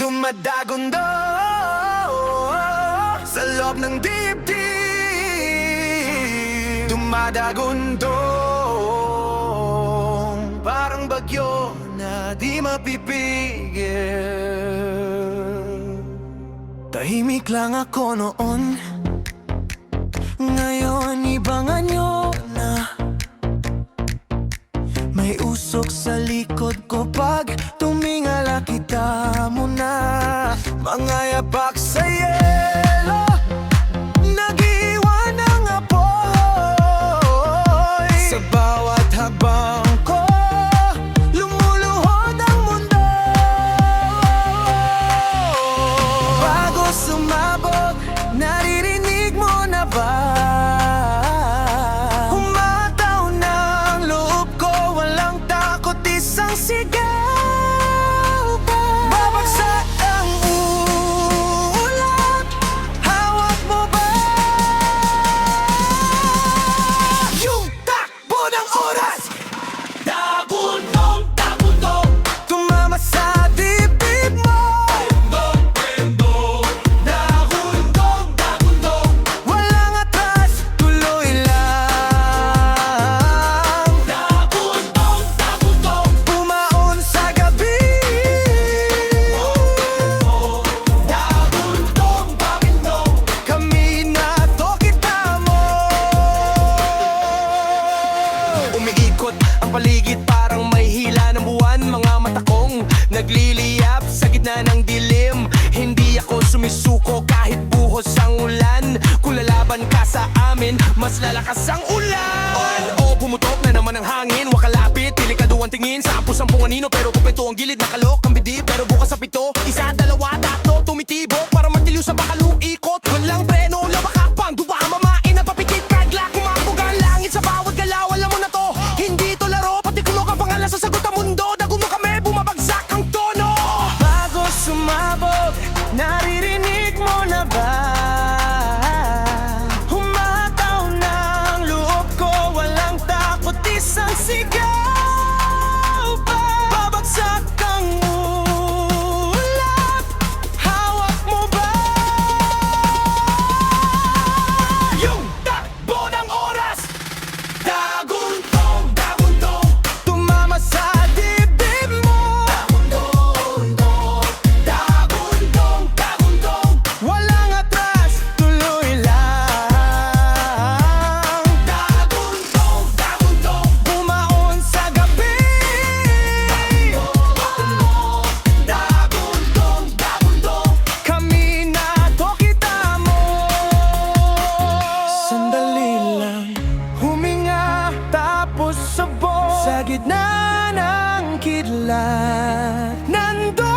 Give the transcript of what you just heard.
Dumadagondo sa loob ng dibdib. Dumadagondo parang bagyo na di mapipigil. Tahimik lang ako noon, ngayon ibang anyo na. May usok sa likod ko pag tumingala kita muna. Mga yapak sa yelo, nag-iwan ng apoy. Sa bawat habang ko, lumuluhod ang mundo. Bago sumabog, naririnig mo na ba? Isang sigaw pa, babagsak ang ulap. Hawak mo ba yung takbo ng oras? Dagundong, dagundong, tumama sa dibdib mo. Dagundong, dagundong, dagundong, walang atras, tuloy lang. Dagundong, dagundong, pumaon sa gabi. Dagundong, dagundong, kami na to kita mo. Umiikot ang paligid parang may hila ng buwan. Mga mata kong nagliliyap sa gitna ng dilim. Hindi ako sumisuko kahit buhos ang ulan. Kung lalaban ka sa amin, mas lalakas ang ulan. O pumutok na naman ang hangin, wakalapit, delikado ang tingin. Sa sampu-sampung anino, pero kupento ang gilid. Nakalok ang bidib, pero bukas sa pito. Isa, dalawa, tatlo, tumitibok para matiliw sa bakalong ikot. Walang preno, labaka pang duwa, mamain at papikit. Kagla, kumapog ang langit sa bawat galaw. Alam mo na to, hindi to laro. Pati kulok ang pangalan sa sagot ang mundo. Dagulo kami, bumabagsak ang tono. Bago sumabog, naririnig mo na ba? Humataw ng loob ko, walang takot, isang sigaw pa. Babagsak ang ulap, hawak mo ba yung takbo ng oras? Dagundong, dagundong, tumama sa dibdib mo. Dagundong, dagundong, dagundong, walang atras, tuloy lang. Dagundong, dagundong, bumaon sa gabi. Dagundong, dagundong, kami na to kita mo. Sandali lang, huminga tapos sabog. Sa gitna ng kidlat, nandun